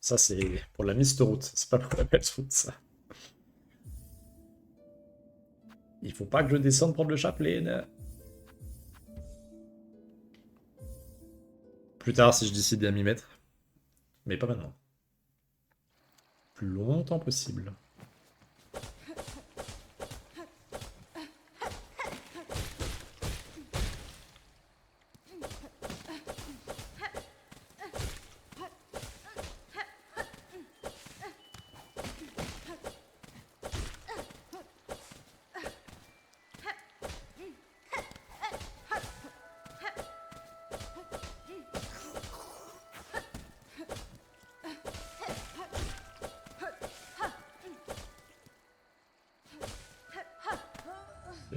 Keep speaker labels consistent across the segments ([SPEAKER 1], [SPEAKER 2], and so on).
[SPEAKER 1] Ça, c'est pour la miste route, c'est pas pour la belle route, ça. Il faut pas que je descende prendre le chapelet. Plus tard, si je décide à m'y mettre. Mais pas maintenant. Plus longtemps possible.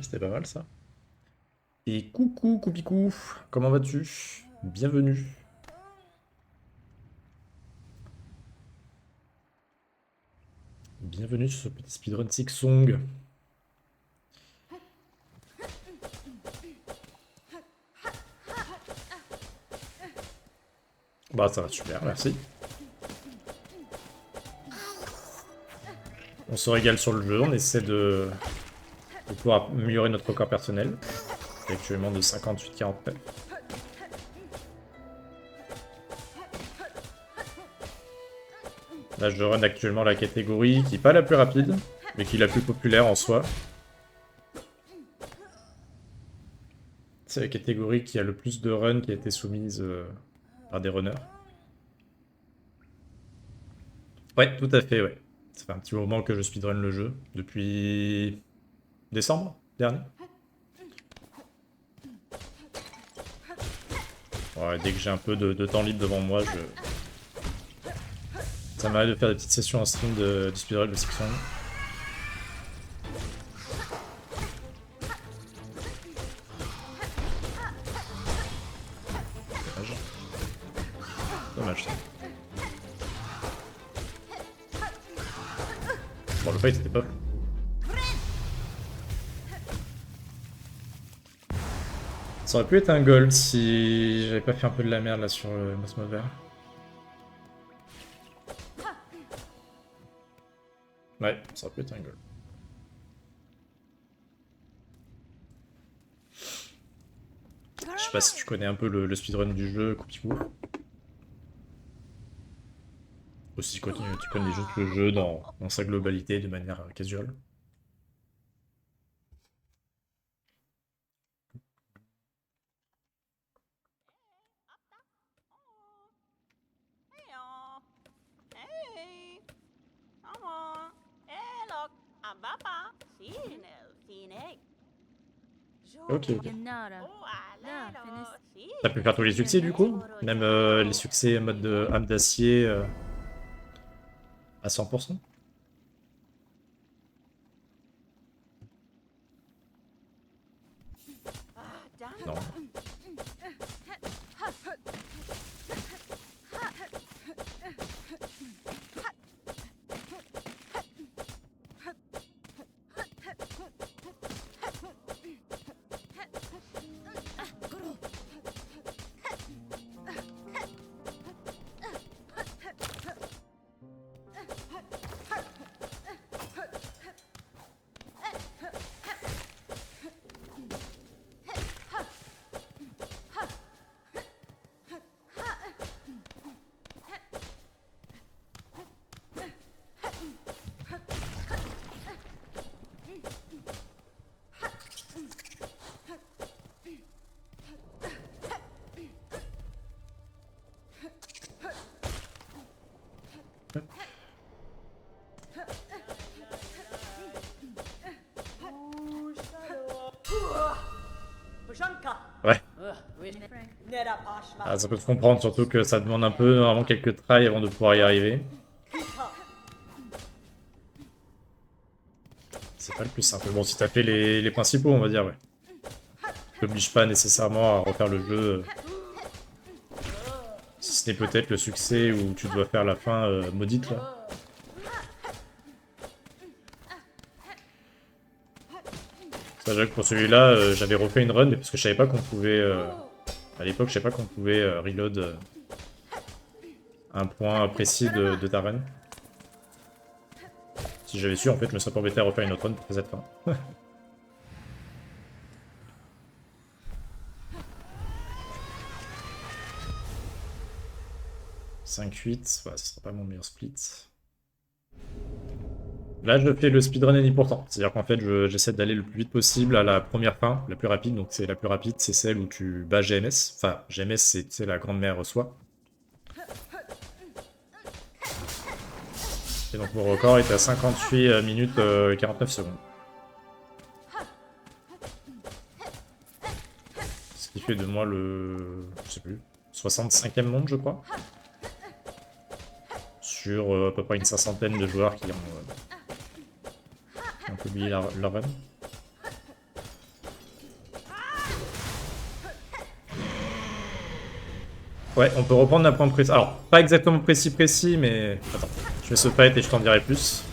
[SPEAKER 1] C'était pas mal ça. Et coucou Coupicou, comment vas-tu? Bienvenue. Bienvenue sur ce petit speedrun Six Song. Bah ça va super, merci. On se régale sur le jeu, on essaie de pouvoir améliorer notre record personnel. Actuellement de 58-49. Là je run actuellement la catégorie qui n'est pas la plus rapide, mais qui est la plus populaire en soi. C'est la catégorie qui a le plus de runs qui a été soumise par des runners. Ouais, tout à fait, ouais. Ça fait un petit moment que je speedrun le jeu, depuis décembre dernier. Ouais, dès que j'ai un peu de temps libre devant moi, ça m'arrive de faire des petites sessions en stream de speedrun de Six Song. Dommage. Dommage ça. Bon, le fight était pas fou. Ça aurait pu être un gold si j'avais pas fait un peu de la merde là sur le Mosmo vert. Ouais, ça aurait pu être un gold. Je sais pas si tu connais un peu le speedrun du jeu, Coupicou. Ou si tu connais juste le jeu dans sa globalité de manière casual. Ok, ok. T'as pu faire tous les succès du coup? Même les succès en mode de âme d'acier à 100%? Non. Ouais. Ah, ça peut se comprendre, surtout que ça demande un peu, vraiment quelques tries avant de pouvoir y arriver. C'est pas le plus simple. Bon, si t'as fait les principaux, on va dire, ouais. T'oblige pas nécessairement à refaire le jeu. Si ce n'est peut-être le succès où tu dois faire la fin maudite, là. Ça, j'avoue que pour celui-là, j'avais refait une run, mais parce que je savais pas qu'on pouvait... à l'époque, je savais pas qu'on pouvait reload un point précis de ta run. Si j'avais su, en fait, je me serais pas embêté à refaire une autre run pour faire cette fin. 5-8, ouais, ce sera pas mon meilleur split. Là, je fais le speedrun any pourtant. C'est-à-dire qu'en fait, j'essaie d'aller le plus vite possible à la première fin, la plus rapide. Donc, c'est la plus rapide, c'est celle où tu bats GMS. Enfin, GMS, c'est la grande mère soi. Et donc, mon record est à 58 minutes 49 secondes. Ce qui fait de moi le... je sais plus, 65e monde, je crois. Sur à peu près une 500aine de joueurs qui ont publié leur run. Ouais, on peut reprendre d'un point précis. Alors, pas exactement précis, mais... Attends, je fais ce fight et je t'en dirai plus.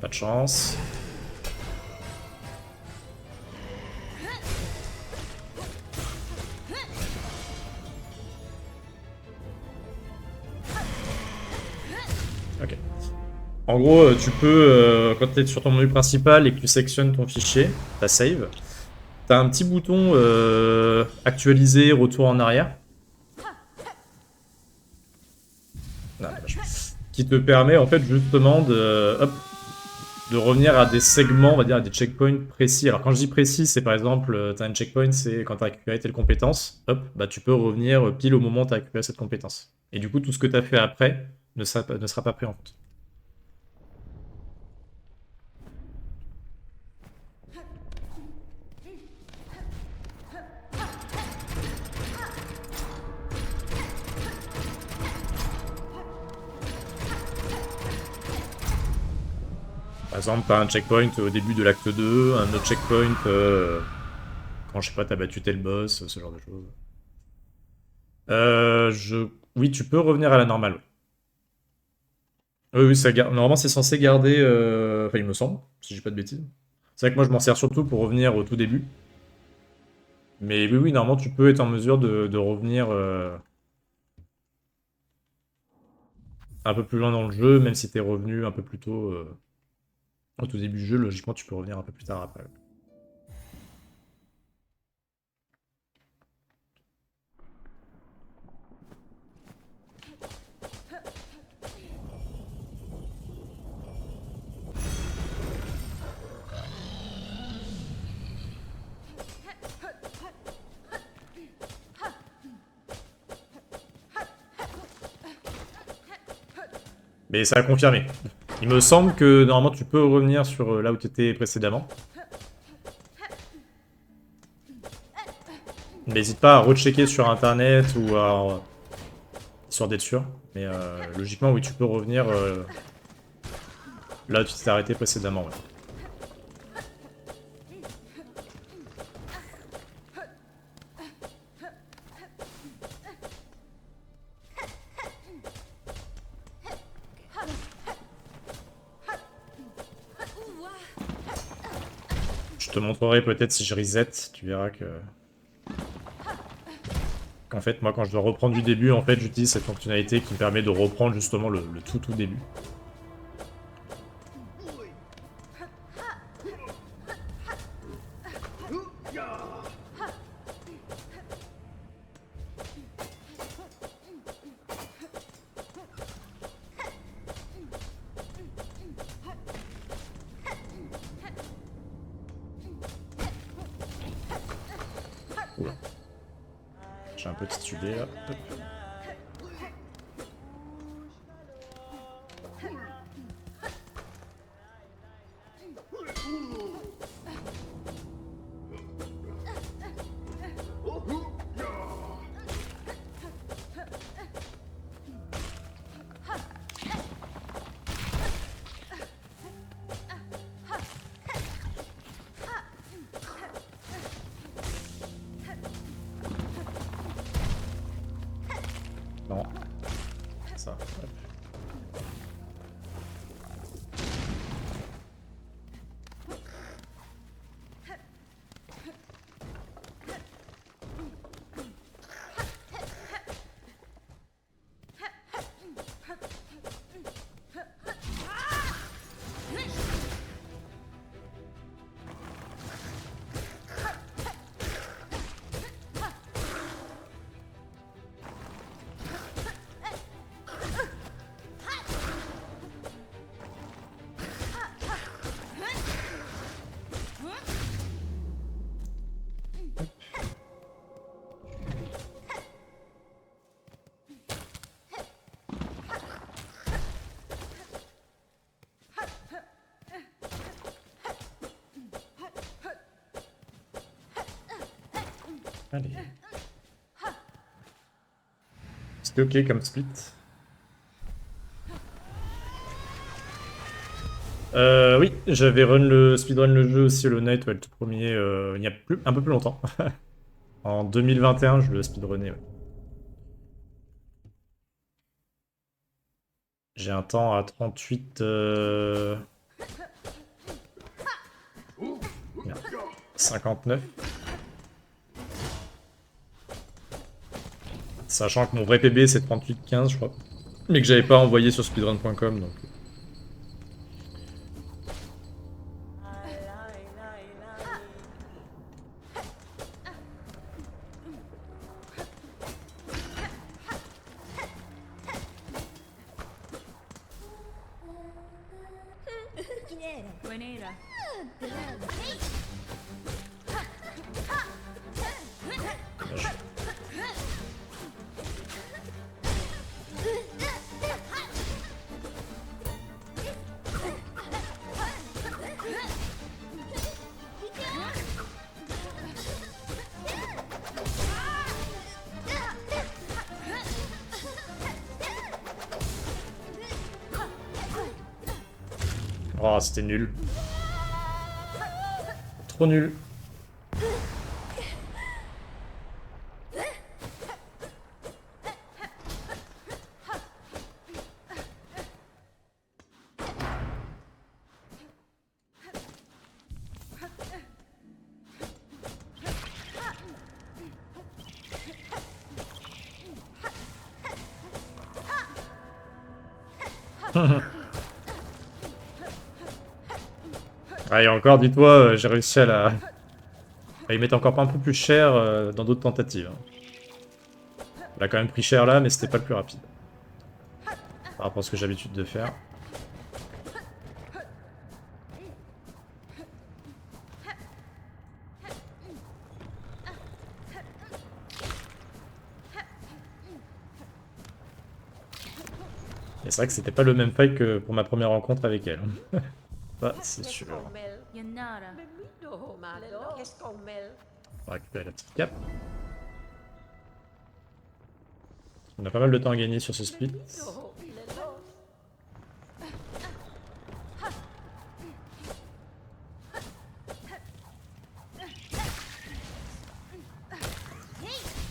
[SPEAKER 1] Pas de chance. Ok. En gros, tu peux, quand tu es sur ton menu principal et que tu sectionnes ton fichier, ta save, tu as un petit bouton actualiser, retour en arrière. Non, qui te permet en fait justement de revenir à des segments, on va dire à des checkpoints précis. Alors quand je dis précis, c'est par exemple, tu as un checkpoint, c'est quand tu as récupéré telle compétence, hop, bah tu peux revenir pile au moment où tu as récupéré cette compétence. Et du coup, tout ce que tu as fait après ne sera pas pris en compte. Par exemple, t'as un checkpoint au début de l'acte 2, un autre checkpoint quand, je sais pas, t'as battu tel boss, ce genre de choses. Oui, tu peux revenir à la normale. Oui, oui, normalement c'est censé garder... Enfin, il me semble, si j'ai pas de bêtises. C'est vrai que moi je m'en sers surtout pour revenir au tout début. Mais oui, oui, normalement tu peux être en mesure de revenir un peu plus loin dans le jeu, même si t'es revenu un peu plus tôt au tout début du jeu, logiquement tu peux revenir un peu plus tard après. Mais ça a confirmé. Il me semble que normalement tu peux revenir sur là où tu étais précédemment. N'hésite pas à rechecker sur internet ou à... histoire d'être sûr. Mais logiquement, oui, tu peux revenir là où tu t'es arrêté précédemment. Ouais. Je te montrerai peut-être si je reset, tu verras que... qu'en fait, moi, quand je dois reprendre du début, en fait, j'utilise cette fonctionnalité qui me permet de reprendre justement le tout début. Oula. J'ai un peu titubé là. Hop. Non. Ça. Hop. Allez. C'était ok comme split. Oui, j'avais speedrun le jeu aussi, le Night, ouais, le tout premier, il y a un peu plus longtemps. En 2021, je le speedrunné. Ouais. J'ai un temps à 38... Merde. 59. Sachant que mon vrai PB c'est 38-15, je crois. Mais que j'avais pas envoyé sur speedrun.com, donc...
[SPEAKER 2] Buenera.
[SPEAKER 1] Oh, c'était nul. Trop nul. Ah, et encore, dis-toi, j'ai réussi à y mettre encore un peu plus cher dans d'autres tentatives. Hein. Il a quand même pris cher là, mais c'était pas le plus rapide. Par rapport à ce que j'ai l'habitude de faire. Et c'est vrai que c'était pas le même fight que pour ma première rencontre avec elle. Ça, c'est sûr.
[SPEAKER 2] Yanara.
[SPEAKER 1] On va récupérer la petite cape. On a pas mal de temps à gagner sur ce split.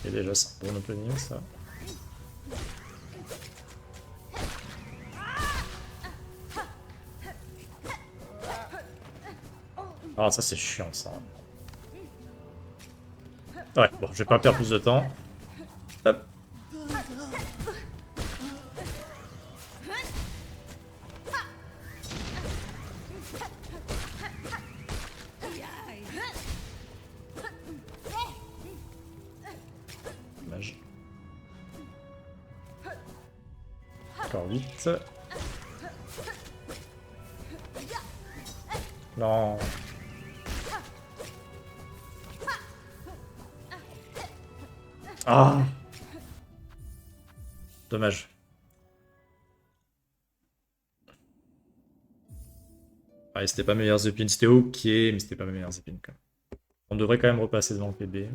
[SPEAKER 1] Et déjà, c'est un bon opening, ça. Ah, ça, c'est chiant, ça. Ouais, bon, je vais pas perdre plus de temps. Hop. Dommage. Encore vite. Non. Ah. Dommage. Ouais, c'était pas meilleur épines. C'était ok, mais c'était pas mes meilleures épines. Quand même. On devrait quand même repasser devant le PB.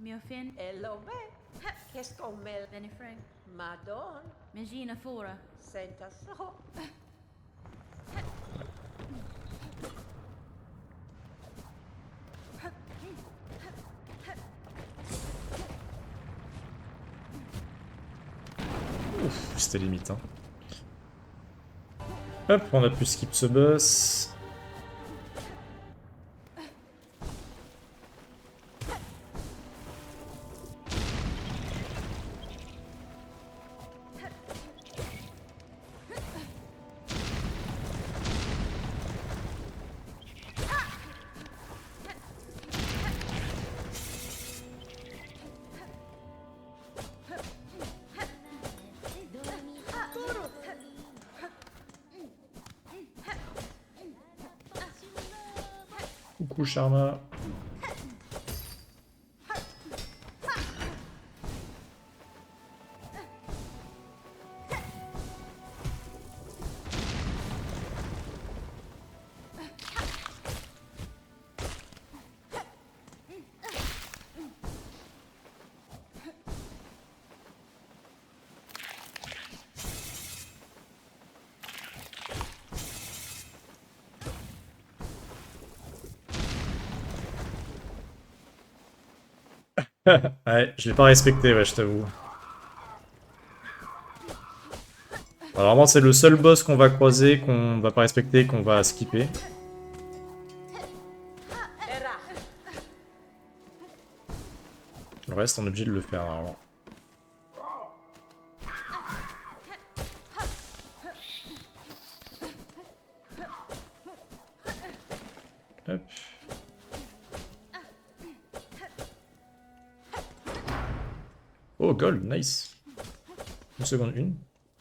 [SPEAKER 2] Mio fin.
[SPEAKER 3] Ello beh, che scommel,
[SPEAKER 2] Benny Frank.
[SPEAKER 3] madon,
[SPEAKER 2] Megina Fora.
[SPEAKER 3] senta so.
[SPEAKER 1] Ouf, c'était limite. Hein. Hop, on a pu skip ce boss. Coucou Sharma. Ouais, je l'ai pas respecté, ouais, je t'avoue. Alors, vraiment, c'est le seul boss qu'on va croiser, qu'on va pas respecter, qu'on va skipper.
[SPEAKER 3] Era.
[SPEAKER 1] Le reste, on est obligé de le faire, normalement. Hop. Oh, gold, nice. Une seconde, une.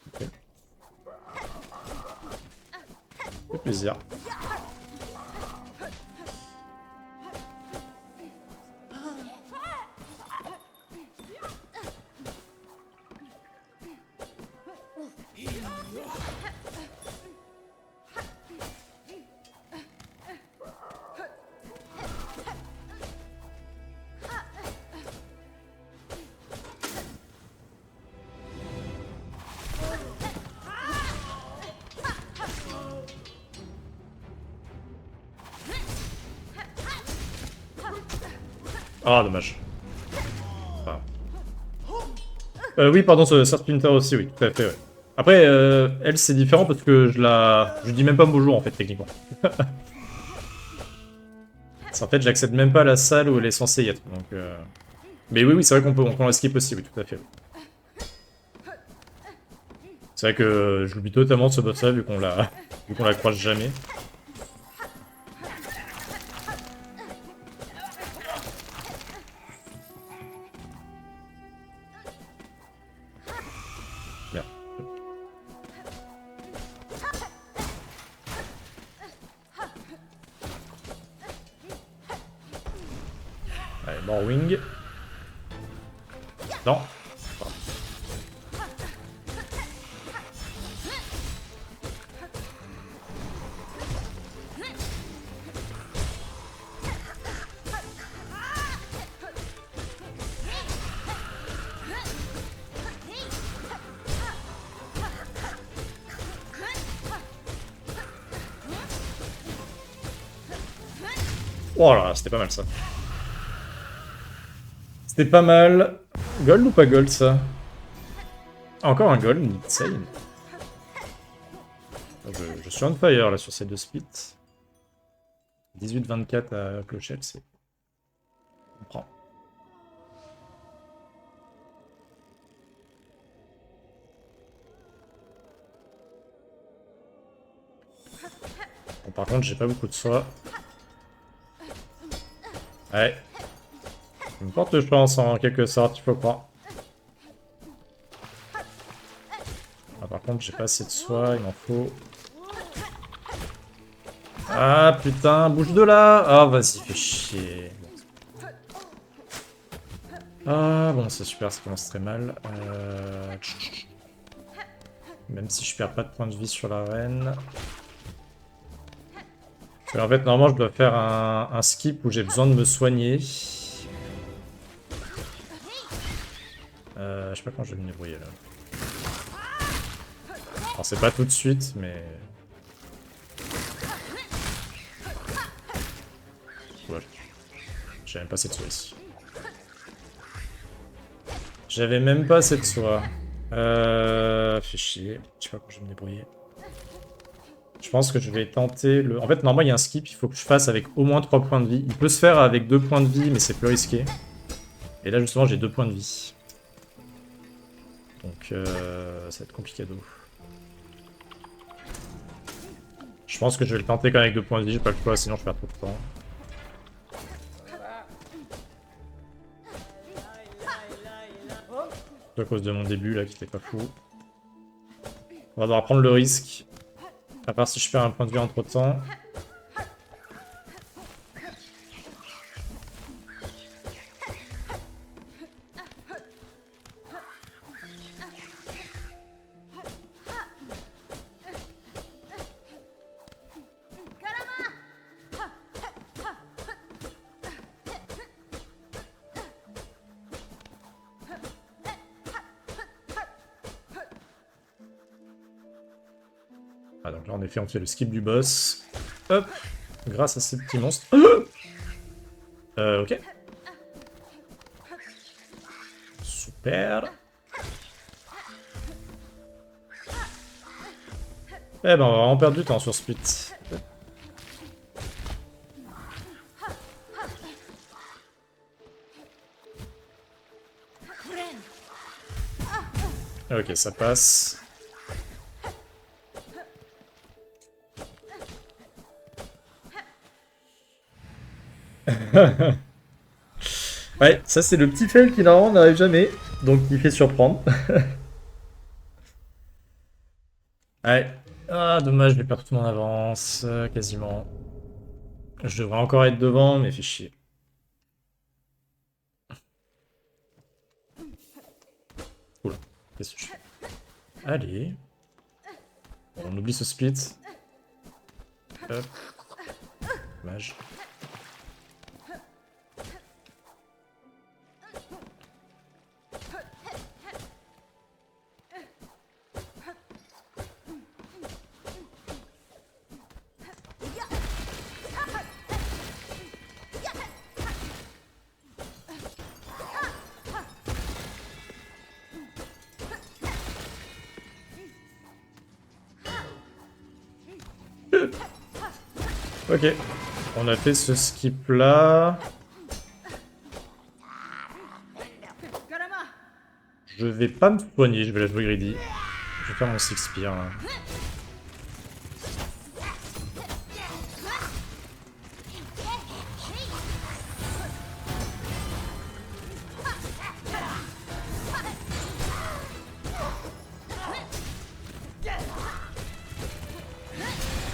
[SPEAKER 1] Ok. Fait plaisir. Ah, dommage. Enfin... oui, pardon, ce Splinter aussi, oui, tout à fait, ouais. Après, elle, c'est différent parce que je dis même pas bonjour, en fait, techniquement. En fait, j'accède même pas à la salle où elle est censée y être, donc... Mais oui, oui, c'est vrai qu'on peut la skip aussi, oui, tout à fait. Oui. C'est vrai que je l'oublie totalement de ce boss-là, vu qu'on la croise jamais. Merde. Allez, Morwing. Non. Oh là là, c'était pas mal ça. C'était pas mal. Gold ou pas gold ça? Encore un gold, insane. Je suis on fire là sur ces deux splits. 18-24 à Clochette, c'est... On prend. Bon, par contre, j'ai pas beaucoup de soie. Ouais. Une porte chance en quelque sorte, il faut croire. Ah, par contre, j'ai pas assez de soie, il m'en faut. Ah putain, bouge de là! Ah, vas-y, fais chier. Ah, bon, c'est super, ça commence très mal. Même si je perds pas de points de vie sur la reine. En fait, normalement, je dois faire un skip où j'ai besoin de me soigner. Je sais pas quand je vais me débrouiller là. Alors, c'est pas tout de suite, mais... Ouais. J'avais même pas cette soie ici. J'avais même pas cette soie. Fait chier. Je sais pas quand je vais me débrouiller. Je pense que je vais tenter le... En fait, normalement, il y a un skip, il faut que je fasse avec au moins 3 points de vie. Il peut se faire avec 2 points de vie, mais c'est plus risqué. Et là, justement, j'ai 2 points de vie. Donc, ça va être compliqué d'où. Je pense que je vais le tenter quand même avec 2 points de vie, j'ai pas le choix, sinon je perds trop de temps. À cause de mon début, là, qui était pas fou. On va devoir prendre le risque. À part si je perds un point de vie entre temps. Ah, donc là, en effet, on fait le skip du boss. Hop, grâce à ces petits monstres. Ok. Super. Eh ben, on va vraiment perdre du temps sur Split. Ok, ça passe. Ouais, ça c'est le petit fail qui normalement n'arrive jamais, donc il fait surprendre. Ouais. Ah, dommage, je vais perdre toute mon avance, quasiment. Je devrais encore être devant, mais fait chier. Oula, qu'est-ce que je fais? Allez. Bon, on oublie ce split. Hop. Dommage. Ok. On a fait ce skip là. Je vais pas me soigner, je vais la jouer greedy. Je vais faire mon Six Spear là.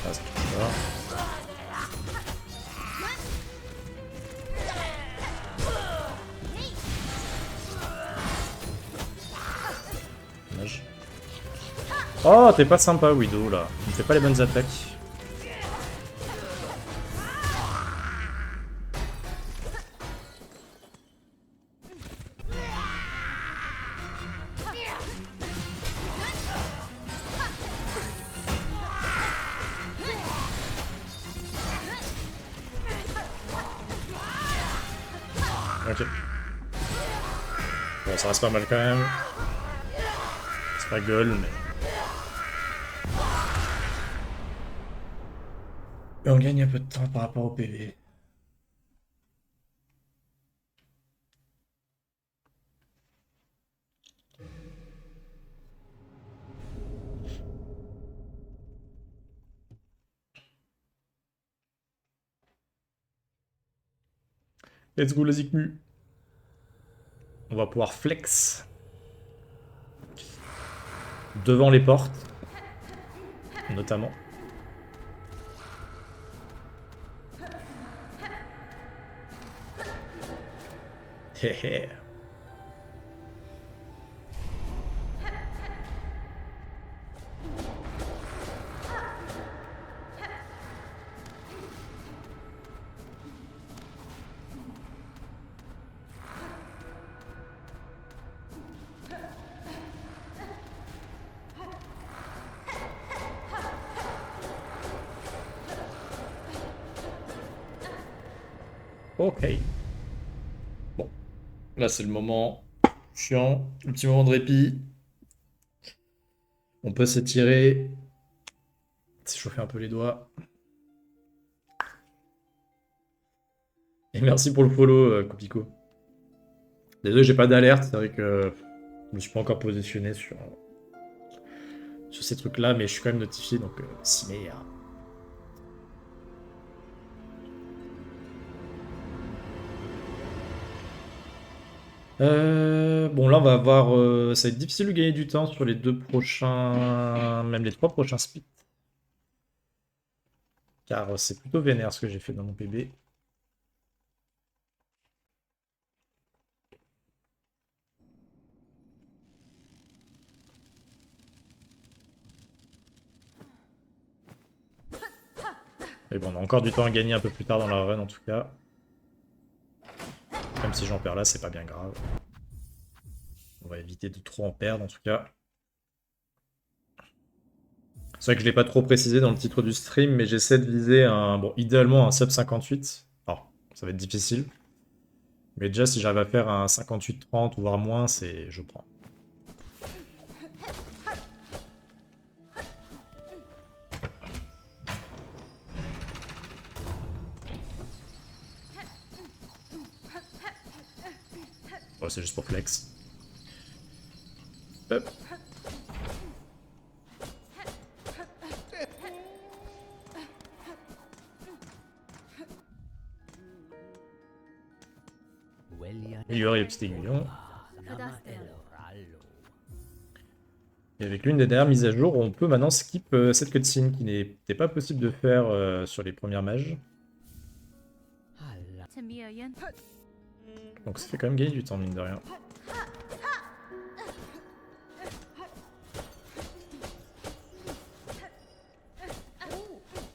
[SPEAKER 1] Ah, ça touche pas. Dommage. Oh, t'es pas sympa, Widow, là. Tu me fais pas les bonnes attaques. Ok. Bon, ça reste pas mal quand même. C'est pas gueule, mais... Et on gagne un peu de temps par rapport au PV. Let's go, la Zikmu. On va pouvoir flex. Devant les portes. Notamment. Hé hé. Ok. Bon. Là, c'est le moment chiant. Le petit moment de répit. On peut s'étirer. S'échauffer un peu les doigts. Et merci pour le follow, Copico. Désolé, j'ai pas d'alerte. C'est vrai que je me suis pas encore positionné sur ces trucs-là, mais je suis quand même notifié, donc ciné. Bon, là, on va avoir... ça va être difficile de gagner du temps sur les deux prochains... Même les trois prochains splits. Car c'est plutôt vénère ce que j'ai fait dans mon PB. Mais bon, on a encore du temps à gagner un peu plus tard dans la run, en tout cas. Même si j'en perds là, c'est pas bien grave. On va éviter de trop en perdre, en tout cas. C'est vrai que je l'ai pas trop précisé dans le titre du stream, mais j'essaie de viser bon, idéalement un sub 58. Alors, ça va être difficile. Mais déjà, si j'arrive à faire un 58-30 ou voire moins, je prends. Oh, c'est juste pour flex. Hop. Améliorer les petits aiguillons. Et avec l'une des dernières mises à jour, on peut maintenant skip cette cutscene qui n'était pas possible de faire sur les premières mages. Donc ça fait quand même gagner du temps, mine de rien.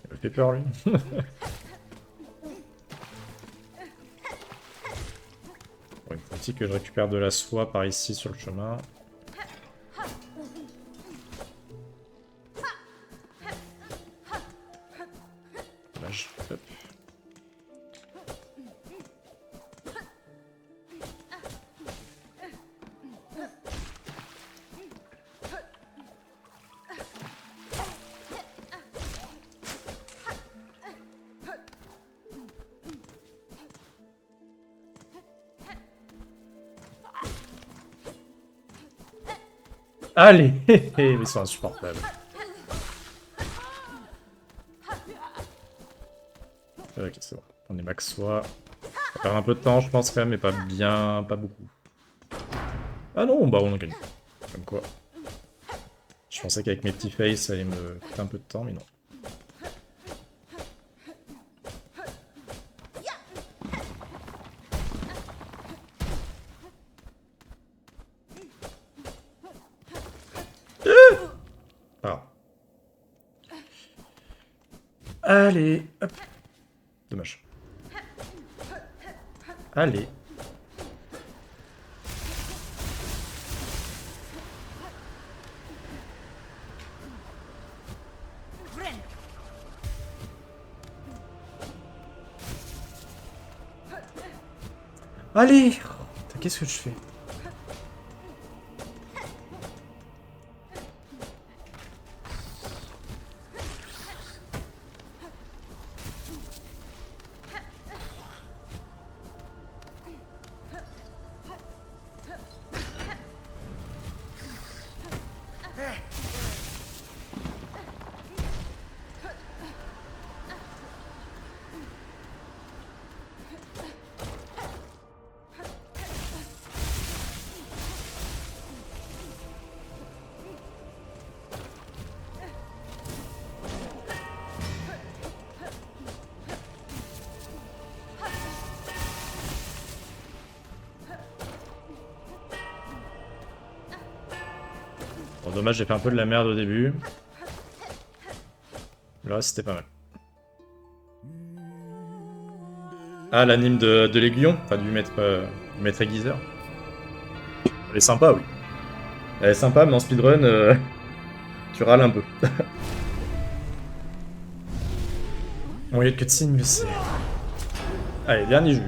[SPEAKER 1] Il me fait peur, lui. Bon, il faut aussi que je récupère de la soie par ici sur le chemin. Dommage. Hop. Allez, ils sont insupportables. Ok, c'est bon. On est max soie. Ça va perdre un peu de temps, je pense, quand même, mais pas bien, pas beaucoup. Ah non, bah on a gagné. Comme quoi. Je pensais qu'avec mes petits faces, ça allait me coûter un peu de temps, mais non. Ah. Allez, hop. Dommage. Allez. Allez. Putain, qu'est-ce que je fais? Bon, dommage, j'ai fait un peu de la merde au début. Là, c'était pas mal. Ah, l'anime de l'aiguillon, enfin du maître aiguiseur. Elle est sympa, oui. Elle est sympa, mais en speedrun, tu râles un peu. Bon, il y a de cutscene, mais c'est... Allez, dernier jus.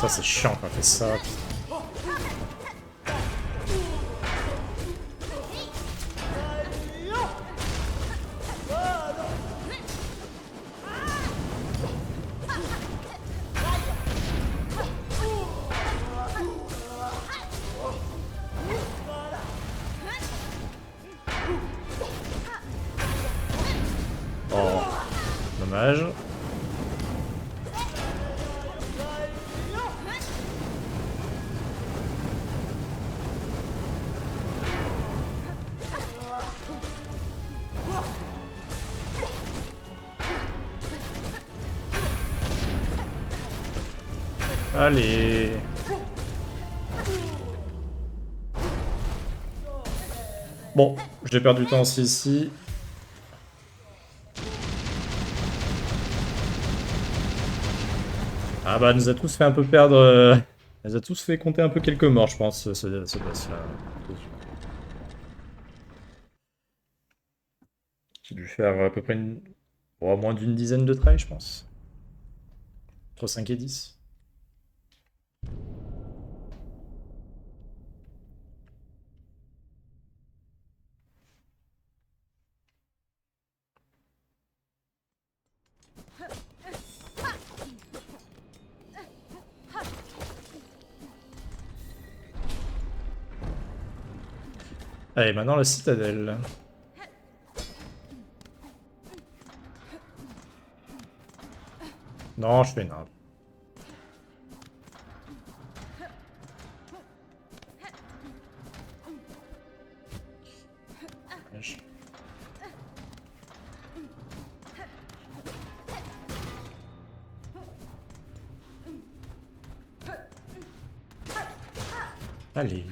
[SPEAKER 1] Ça, c'est chiant quand on fait ça. Oh, dommage. Allez. Bon, j'ai perdu du temps aussi ici. Ah bah, elle nous a tous fait un peu perdre Elle a tous fait compter un peu quelques morts, je pense, ce boss-là. J'ai dû faire à peu près moins d'une dizaine de trails, je pense. Entre 5 et 10. Allez, maintenant la citadelle. Non, je fais une arbre. Allez.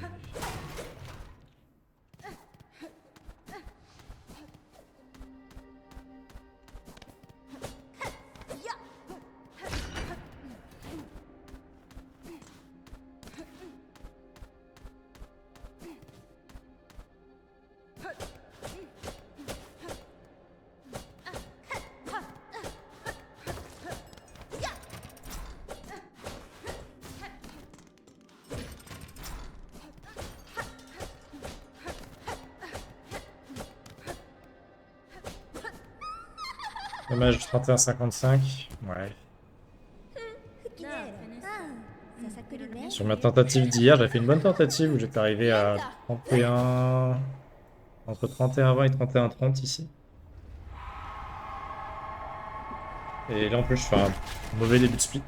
[SPEAKER 1] Dommage, 31,55. Ouais. Sur ma tentative d'hier, j'ai fait une bonne tentative où j'étais arrivé à 31... Entre 31,20 et 31,30 ici. Et là en plus je fais un mauvais début de split.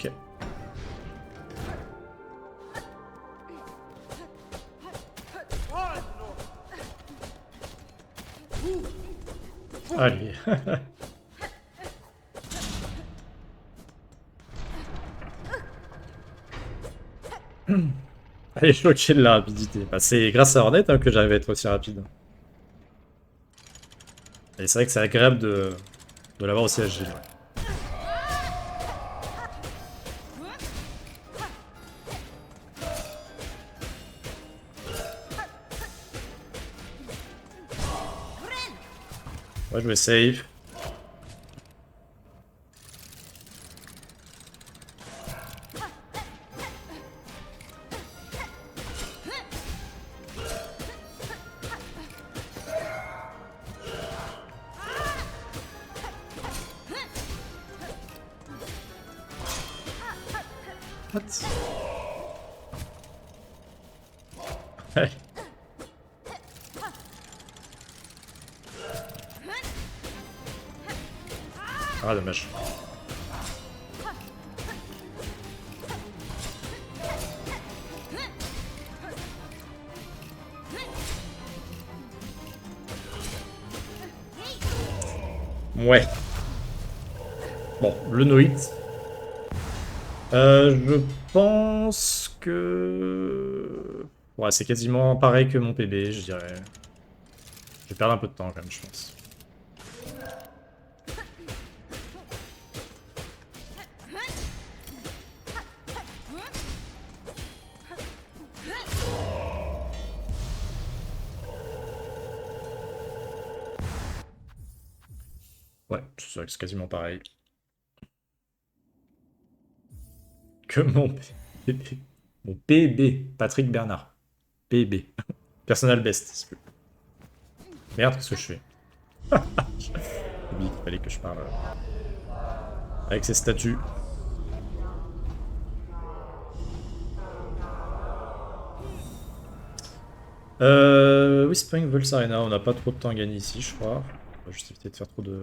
[SPEAKER 1] Ok. Allez. Allez, choqué de la rapidité. Bah, c'est grâce à Hornet hein, que j'arrive à être aussi rapide. Et c'est vrai que c'est agréable de l'avoir aussi agile. Ouais, je vais save. What? Ouais. Ah, dommage. Ouais. Bon, le no-hit. Je pense que... Ouais, c'est quasiment pareil que mon PB, je dirais. Je vais perdre un peu de temps quand même, je pense. Ouais, c'est vrai que c'est quasiment pareil. Que mon PB. Mon PB. Patrick Bernard. PB. Personal best. Merde, qu'est-ce que je fais? J'ai oublié qu'il fallait que je parle avec ces statues. Whispering Volts Arena, on n'a pas trop de temps à gagner ici, je crois. On va juste éviter de faire trop de...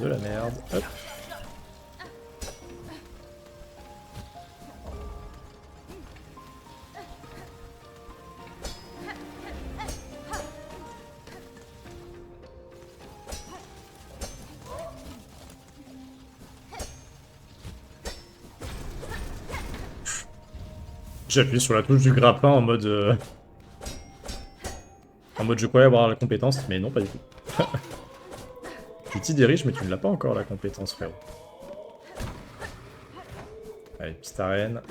[SPEAKER 1] De la merde. Hop. J'ai appuyé sur la touche du grappin en mode... En mode je croyais avoir la compétence, mais non, pas du tout. Tu t'y diriges, mais tu ne l'as pas encore la compétence, frérot. Allez, petite arène.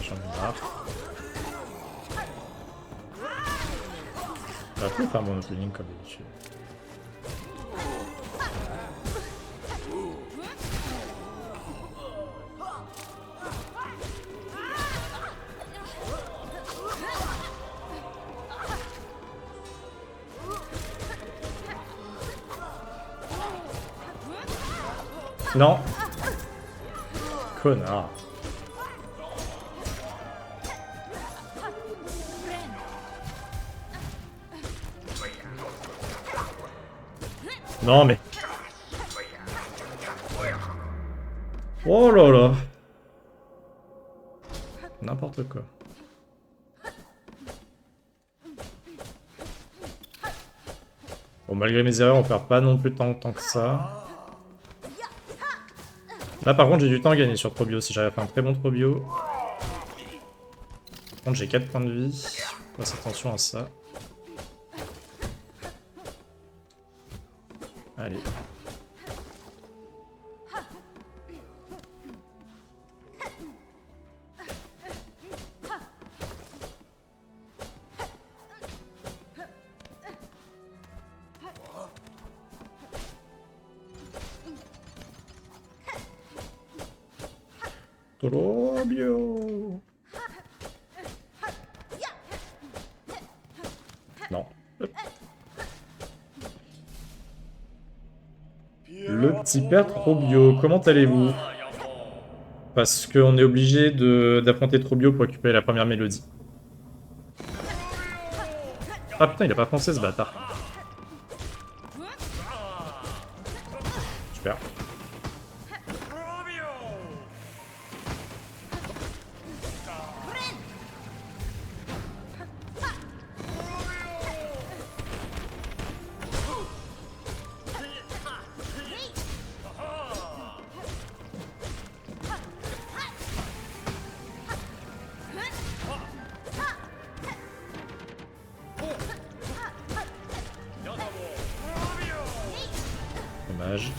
[SPEAKER 1] J'en ai marre. On va plus faire mon opening comme d'habitude. Non. Connard. Non mais... Oh là là. N'importe quoi. Bon, malgré mes erreurs, on perd pas non plus tant que ça. Là par contre j'ai du temps à gagner sur Trobio si j'arrive à faire un très bon Trobio. Par contre j'ai 4 points de vie. Fasse attention à ça. Allez. Trobio. Non. Hop. Le petit père Trobio, comment allez-vous? Parce qu'on est obligé d'affronter Trobio pour récupérer la première mélodie. Ah putain, il a pas foncé ce bâtard. Super. Dommage.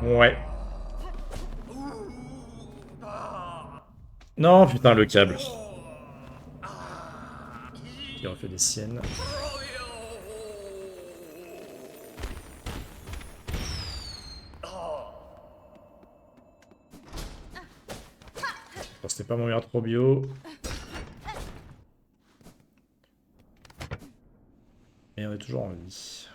[SPEAKER 1] Ouais. Non, putain, le câble. Qui refait des siennes. Bon, c'était pas mon meilleur Trobio. Mais on est toujours en vie.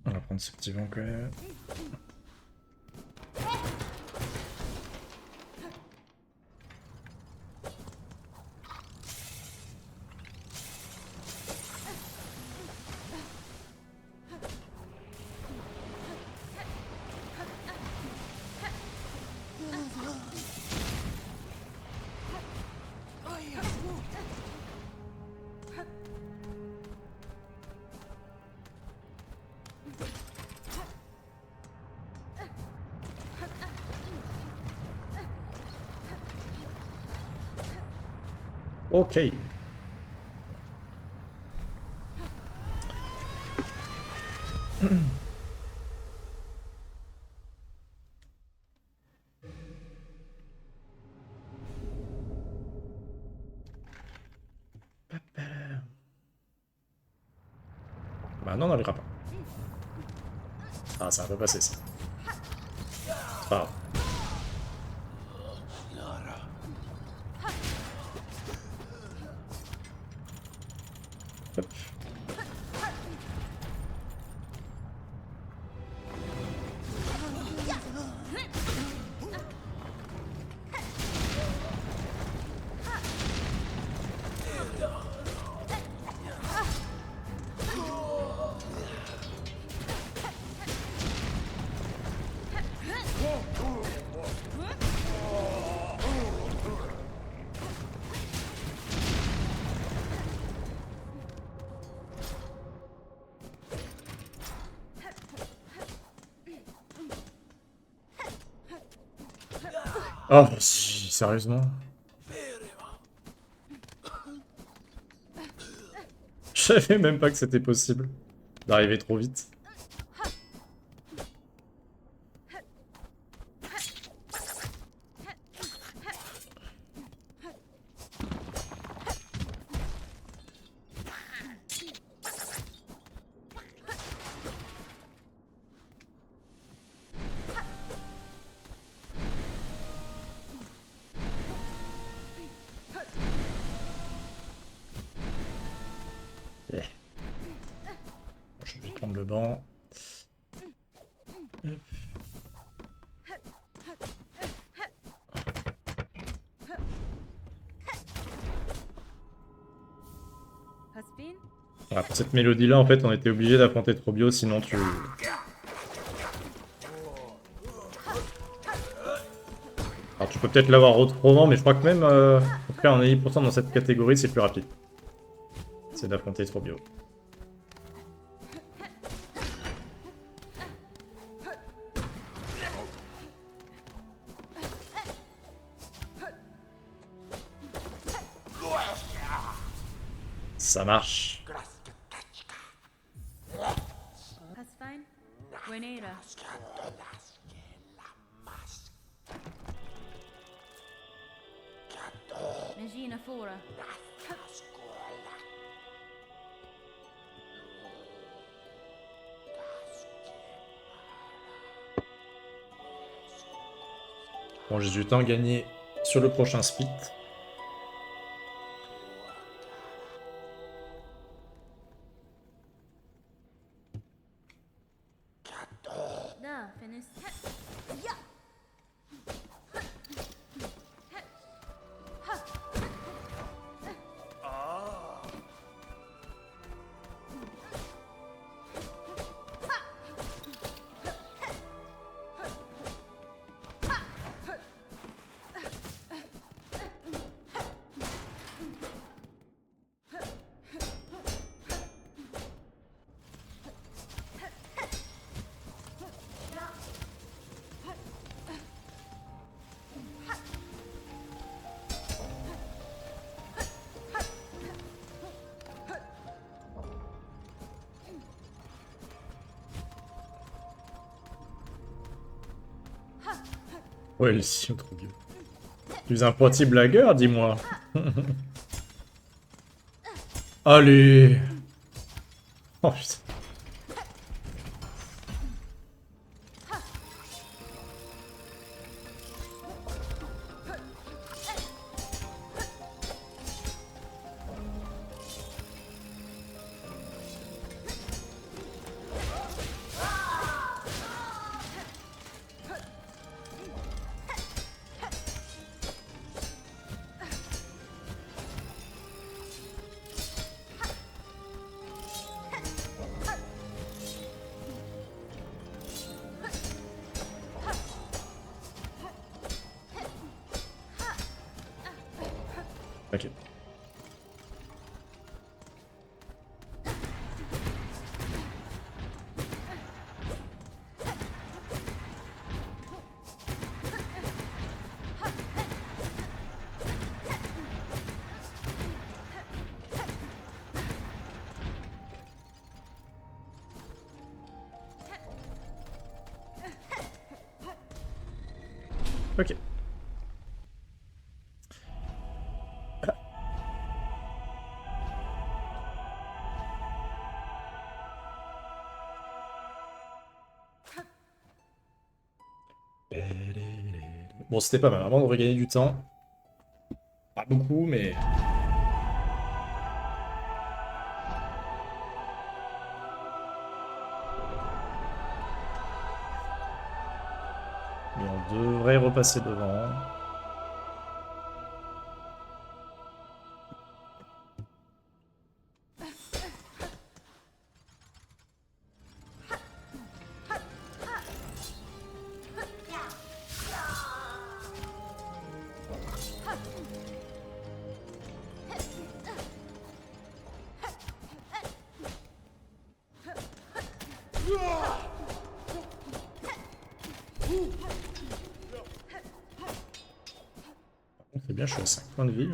[SPEAKER 1] On va prendre ce petit vent quand même. Ok. Bah non, on n'arrivera pas. Ah, ça va pas passer ça. C'est pas grave. Hop. Oh, si, sérieusement. Je savais même pas que c'était possible d'arriver trop vite. Yeah. Je vais prendre le banc. Hop.
[SPEAKER 2] Husband?
[SPEAKER 1] Voilà, pour cette mélodie-là, en fait, on était obligé d'affronter Trobio, sinon tu... Alors tu peux peut-être l'avoir autrement, mais je crois que même, en tout cas en 10% dans cette catégorie, c'est plus rapide. C'est d'affronter Trobio. Ça marche.
[SPEAKER 2] Husband? Winera. Najina Fora.
[SPEAKER 1] Bon, j'ai du temps gagné sur le prochain split.
[SPEAKER 2] Da, Finis.
[SPEAKER 1] Ouais, le si, trop bien. Tu es un petit blagueur, dis-moi. Allez. Oh putain. Ok. Ok. Bon, c'était pas mal. Avant de regagner du temps. Pas beaucoup, mais... Mais on devrait repasser devant. C'est bien, je suis à 5 points de vie.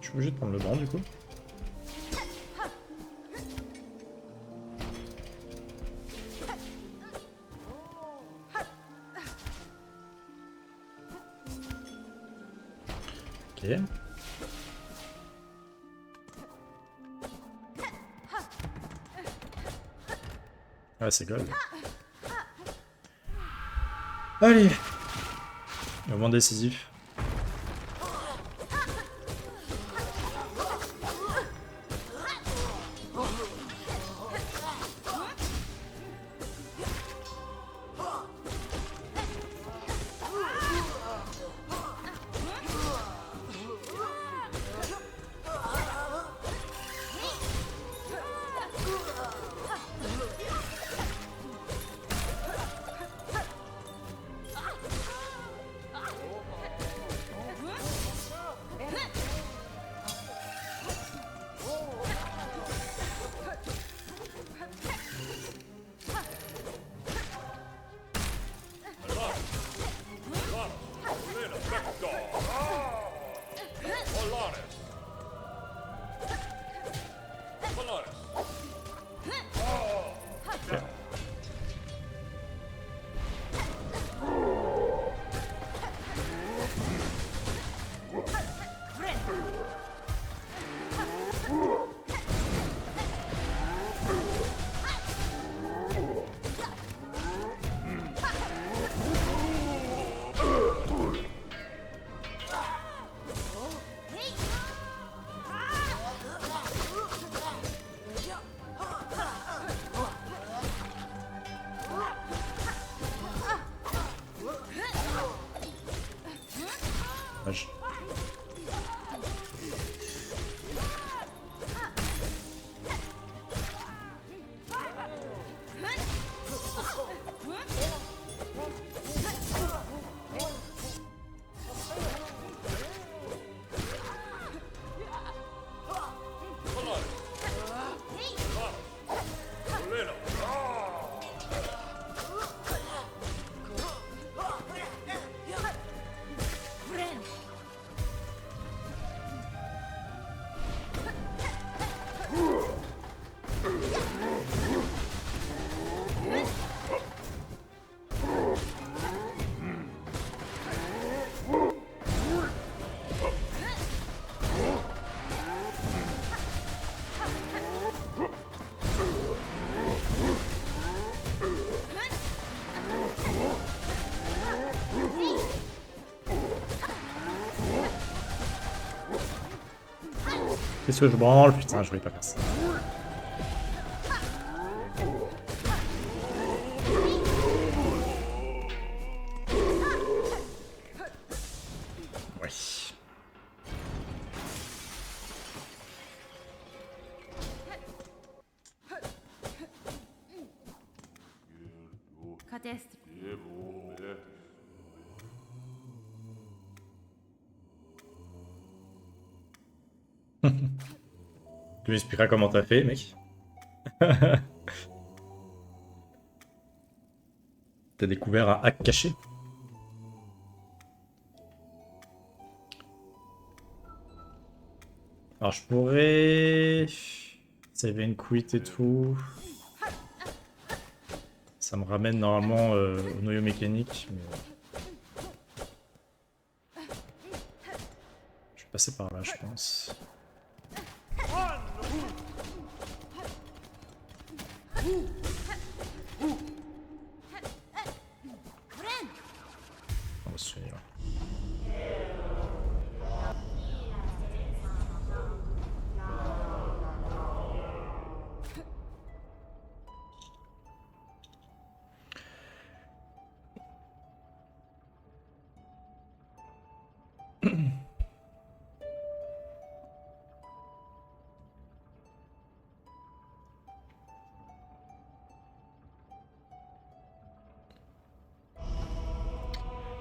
[SPEAKER 1] Je suis obligé de prendre le banc du coup. Ok. Ah, c'est gold. Allez. Moment décisif. Dommage. Qu'est-ce que je branle? Putain, je voulais pas faire ça.
[SPEAKER 2] test.
[SPEAKER 1] Tu m'expliqueras comment t'as fait, mec. T'as découvert un hack caché. Alors je pourrais... Save and quit et tout. Ça me ramène normalement au noyau mécanique. Mais... Je vais passer par là, je pense. On va se finir.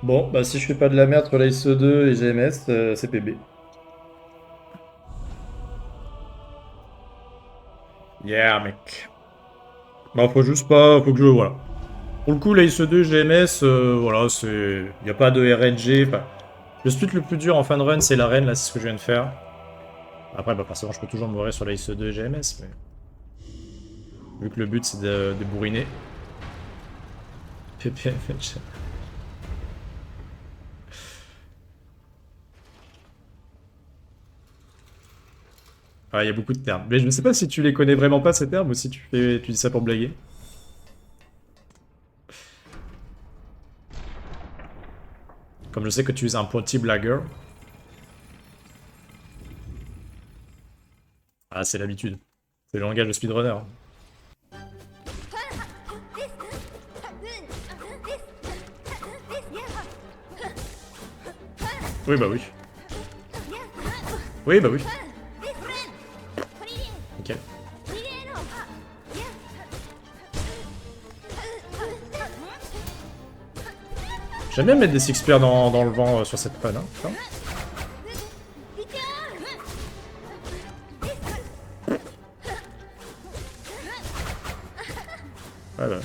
[SPEAKER 1] Bon, bah si je fais pas de la merde entre l'ACE 2 et GMS, c'est PB. Yeah, mec. Bah faut juste pas... Faut que je... Voilà. Pour le coup, l'ACE 2 GMS, voilà, c'est... Y a pas de RNG, enfin... Le split le plus dur en fin de run, c'est l'arène, là, c'est ce que je viens de faire. Après, bah forcément, je peux toujours mourir sur l'ACE 2 et GMS, mais... Vu que le but, c'est de bourriner. PPMH. Ah, il y a beaucoup de termes. Mais je ne sais pas si tu les connais vraiment pas, ces termes, ou si tu dis ça pour blaguer. Comme je sais que tu es un petit blagueur. Ah, c'est l'habitude. C'est le langage de speedrunner. Oui, bah oui. Oui, bah oui. Nickel. J'aime bien mettre des six spears dans le vent sur cette run, hein. Putain. Ouais, bah.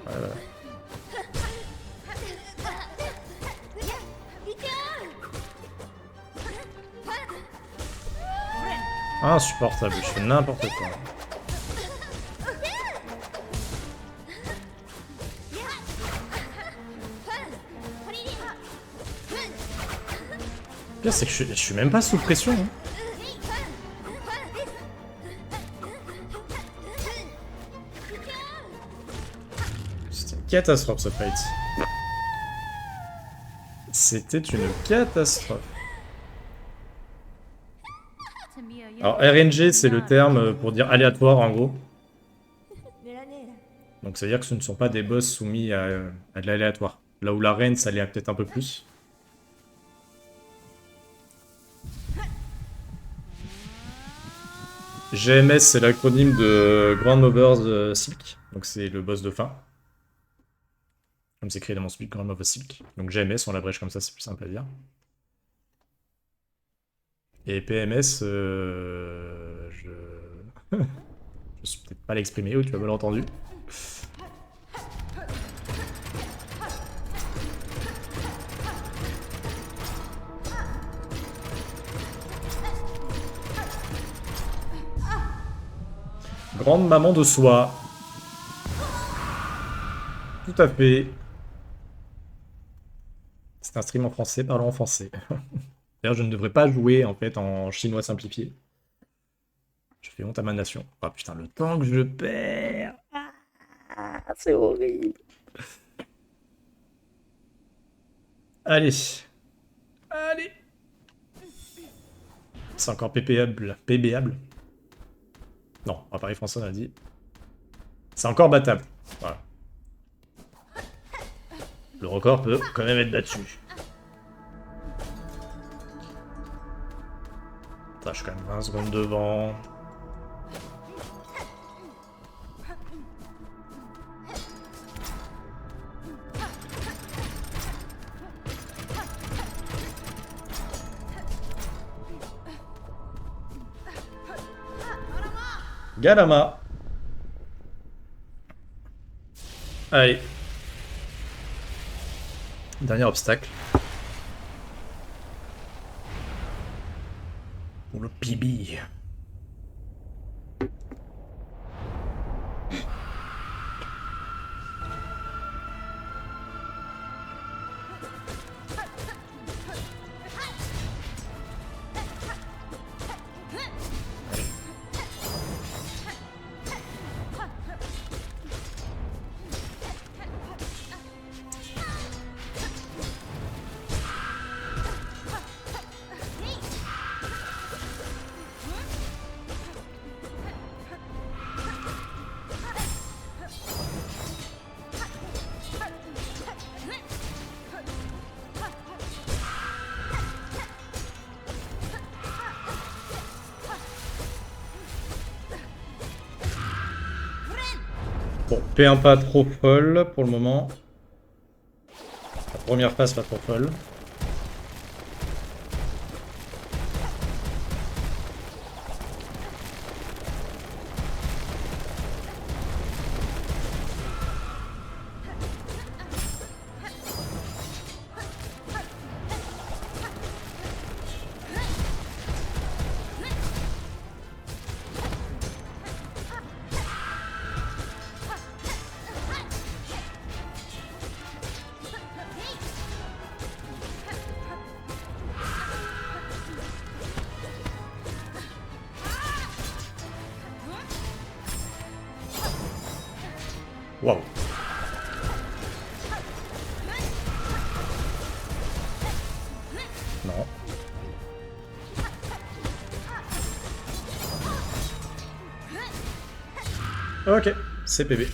[SPEAKER 1] Ouais, bah. Insupportable, je fais n'importe quoi. Le pire, c'est que je suis même pas sous pression. Hein. C'était une catastrophe ce fight. C'était une catastrophe. Alors RNG, c'est le terme pour dire aléatoire en gros. Donc ça veut dire que ce ne sont pas des boss soumis à de l'aléatoire. Là où l'arène, ça l'est peut-être un peu plus. GMS, c'est l'acronyme de Grand Mover's Silk. Donc c'est le boss de fin. Comme c'est écrit dans mon speak, Grand Mover's Silk. Donc GMS, on l'abrège comme ça, c'est plus simple à dire. Et PMS, je suis peut-être pas l'exprimer, ou tu as mal entendu. Grande maman de soi. Tout à fait. C'est un stream en français, parlons en français. D'ailleurs, je ne devrais pas jouer en fait en chinois simplifié. Je fais honte à ma nation. Oh putain, le temps que je perds. Ah, c'est horrible. Allez. Allez. C'est encore PBable. PBable. Non, à Paris français on a dit. C'est encore battable. Voilà. Le record peut quand même être battu. Attends, je suis quand même 20 secondes devant. Galama. Allez. Dernier obstacle. Pour le PB. Bon, P1 pas trop folle pour le moment. La première phase pas trop folle. Waouh. Non. Ok, c'est PB.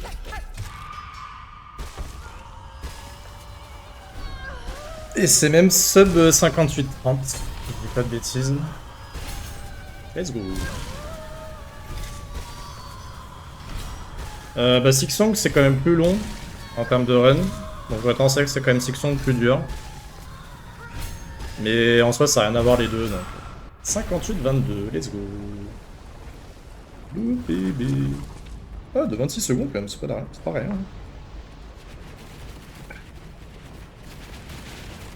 [SPEAKER 1] Et c'est même sub 58-30. Je dis pas de bêtises. Let's go. Bah Sixsong c'est quand même plus long en termes de run. Donc j'aurais tendance à dire que c'est quand même Sixsong plus dur. Mais en soi ça n'a rien à voir les deux. Donc 58-22, let's go. Oh bébé. Ah de 26 secondes quand même, c'est pas rien.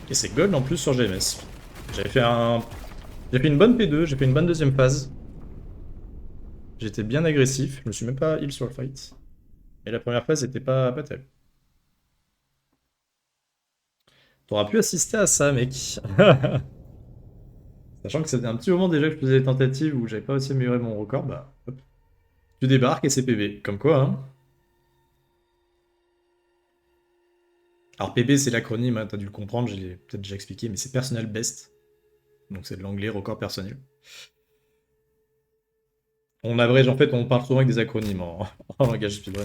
[SPEAKER 1] Et c'est gold en plus sur GMS. J'ai fait une bonne P2, j'ai fait une bonne deuxième phase. J'étais bien agressif, je me suis même pas heal sur le fight. Et la première phase était pas terrible. T'auras pu assister à ça, mec. Sachant que c'était un petit moment déjà que je faisais des tentatives où j'avais pas aussi amélioré mon record, bah hop. Tu débarques et c'est PB. Comme quoi, hein. Alors PB c'est l'acronyme, hein, t'as dû le comprendre, j'ai peut-être déjà expliqué, mais c'est Personal Best. Donc c'est de l'anglais record personnel. On abrège, en fait, on parle souvent avec des acronymes en langage speedrun.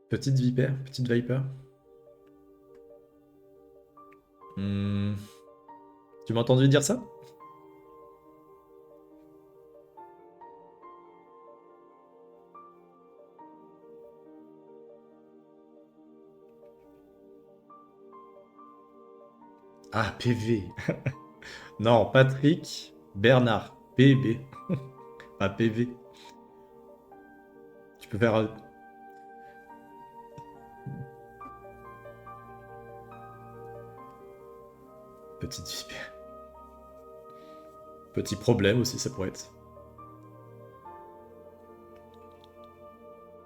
[SPEAKER 1] Petite vipère, petite viper. Tu m'as entendu dire ça? Ah, PV. Non, Patrick Bernard. PB. Pas PV. Tu peux faire... Petite vipère. Petit problème aussi, ça pourrait être.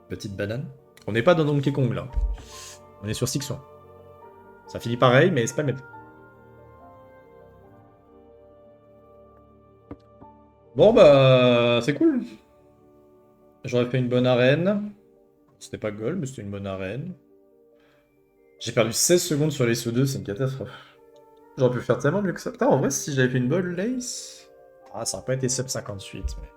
[SPEAKER 1] Petite banane. On n'est pas dans Donkey Kong, là. On est sur Sixon. Ça finit pareil, mais c'est pas le même. Bon, bah, c'est cool. J'aurais fait une bonne arène. C'était pas gold, mais c'était une bonne arène. J'ai perdu 16 secondes sur les SO2, c'est une catastrophe. J'aurais pu faire tellement mieux que ça. Putain, en vrai, si j'avais fait une bonne lace... Ah, ça aurait pas été sub 58, mais...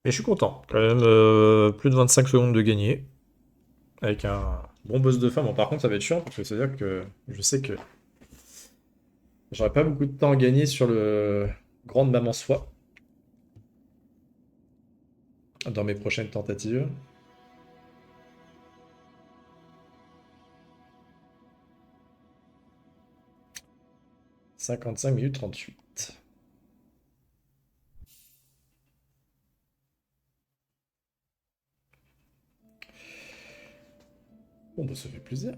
[SPEAKER 1] Mais je suis content. Quand même, plus de 25 secondes de gagné. Avec un bon boss de fin. Bon, par contre, ça va être chiant, parce que c'est-à-dire que je sais que... J'aurais pas beaucoup de temps à gagner sur le Grande maman soie. Dans mes prochaines tentatives. « 55 minutes 38. Bon, bah ça fait plaisir.